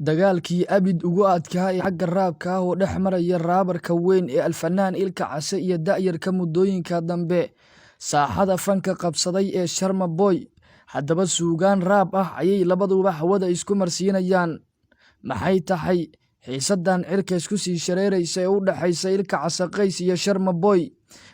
dagaalkii abid ugu adkaa ee xagga raabka ah oo dhex maraya raabarka weyn ee Alfanaan Ilka Case iyo da'yarka muddooyinka dambe saaxada fanka qabsaday ee Sharma Boy. Haddaba suugaan raab ah ayay labaduba hawada isku marsiinayaan. Maxay tahay xiisadan cirka isku sii shareeraysa ee u dhaxaysa Ilka Case Qays iyo Sharma Boy?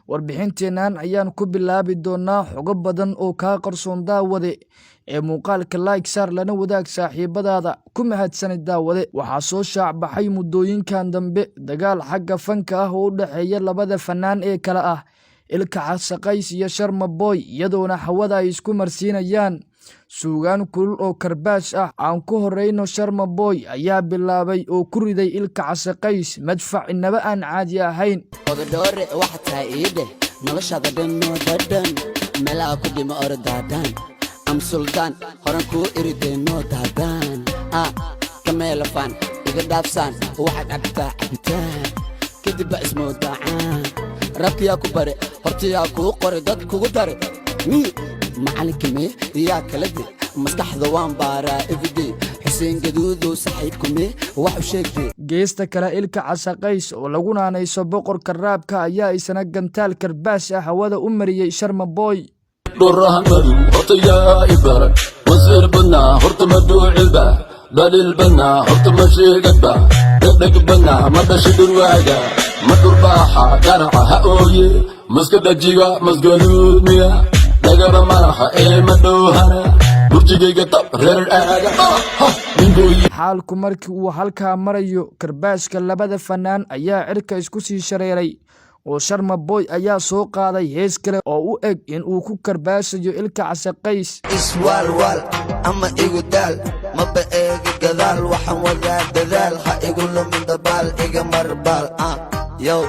Warbixinteenan ayaan ku bilaabi doonaa xogo badan oo ka qarsoon daawade ee muuqaalka like saar lana wadaag saaxiibadaada ku mahadsanid daawade. Waxaa soo shaac baxay muddooyinkan dambe dagaal xagga fanka ah oo u dhaxeeya labada fanaan ee kala ah Ilka Case Qays iyo Sharma Boy, iyadoona hawada ay isku marsiinayaan suugaan kulul oo karbaash ah. Aan ku horeyno Sharma Boy ayaa bilaabay oo ku riday Ilka Case Qays madfac inaba aan caadi ahayn. odore waxa taayide noloshada dhanno dadan meelaha ku dhimo ordadan am sultan horan ku irideno dadan kameelafan iga dhaafsan waxa cabtaa cabitaan kadib ismo dacaan rabkiya ku bare hortiya ku qore dad kugu dare mi macalinkime yaa kala dib maskaxda waan baaraa everyday xuseen gaduudo saxiibkume wax u sheegay geesta kale Ilka Case Qays oo lagu naanayso boqorka raabka ayaa isna gantaal karbaash ah hawada u mariyay Sharma Boy. dhurahmadu hortaya ibara wasir bana horta maduuciba dalil bana horta masheegaba dadeg bana madashi durwaaga madurbaaxa garaca ha ooye maska dhajiga masgaluudmiya dagaba maraha ee madhowhana burjigayga tab reer aaga xaalku markii uu halkaa marayo karbaashka labada fanaan ayaa cirka isku sii shareeray oo Sharma Boy ayaa soo qaaday hees kale oo u eg in uu ku karbaashayo Ilka Case Qays. iswaalwaal ama igu daal maba eega gadaal waxaan wadaa dadaal ha igu lumin dabaal iga marbaal yow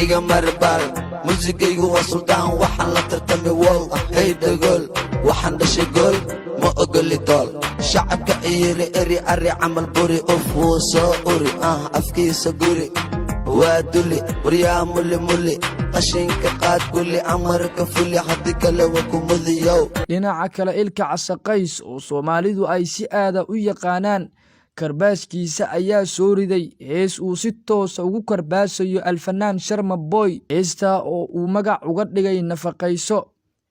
iga marbaal muusigaygu waa suldaan waxaan la tartami wow hey dagool waxaan dhashay gool ma ogoli dool shacabka iyiri eri ari camal buri ufuu soo uri afkiisa guri waa duli waryaa muli muli qashinka qaad guli amarka fuli haddii kale waa ku mudiyow. dhinaca kale Ilka Case Qays oo Soomaalidu ay si aada u yaqaanaan karbaashkiisa ayaa soo riday hees uu si toos ugu karbaashayo Alfanaan Sharma Boy, heesta oo uu magac uga dhigay Nafaqayso.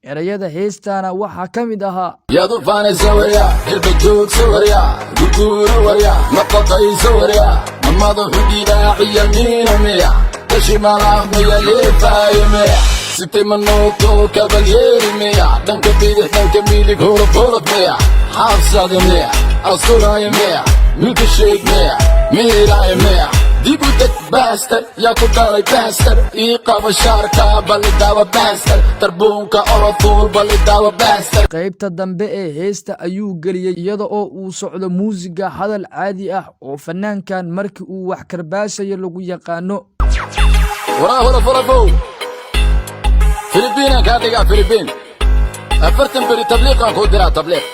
erayada heestana waxaa ka mid ahaa yaadu faanaysa warya hilba joogsa warya guguura warya nafaqaysa warya mamada xudidaaciya miinamiya dashimalahmiya leefaayimiya sitimanooto kabalyeerimiya dhanka bidix dhanka midig horobolodmiya xaafsadimiya asturayimiya milka sheegmiya miiraayimiya dibudeg baaster yaa ku dhalay baaster ii qaba shaarka balidaawa baaster tarbuunka orofuul balidaawa baaster. qaybta dambe ee heesta ayuu geliyey iyada oo uu socdo muusiga hadal caadi ah oo fanaankan markii uu wax karbaashayo lagu yaqaano. waraahuraforafow filibiina kaa dhigaa filibiin afartan beri tabliiqaan kuu diraa tabliiq.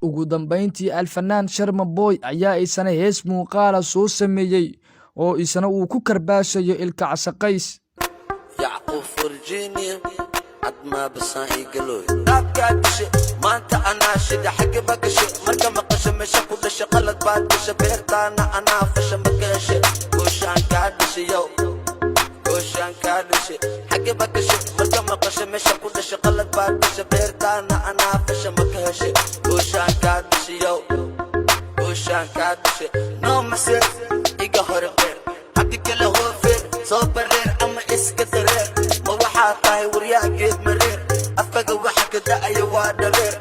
ugu dambeyntii Alfanaan Sharma Boy ayaa isna hees muuqaala soo sameeyay oo isna uu ku karbaashayo Ilka Case Qays. yacquub Virginia adma basan igaloy abkaadishe maanta anaa shida xagga bagashe marka maqasho meesha ku dhashay qalad baad gashay beertaana anaa fasha magashe gooshaan kaa dhashay yow gooshaan kaa dhashay xagga bagashe marka maqasho meesha ku dhashay qalad baad gashay beertaana anaa fasha magashe gooshaan kaa dhashay yow gooshaan kaa dhashay no masir iga hore qeer haddi kale hoofeer soo bareer ama iska dareer ma waxaa tahay waryaa geed mareer afkaga waxa ka da'aya waa dhareer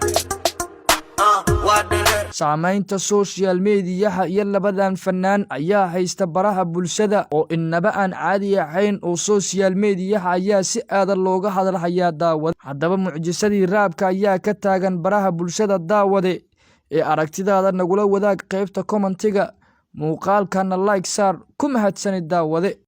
waa dhareer. saamaynta social mediyaha iyo labadan fanaan ayaa haysta baraha bulshada oo inaba aan caadi ahayn oo social mediyaha ayaa si aad looga hadalhayaa daawad. haddaba mucjisadii raabka ayaa ka taagan baraha bulshada daawade ee aragtidaada nagula wadaag qaybta commentiga muuqaalkana like saar ku mahadsanid daawade.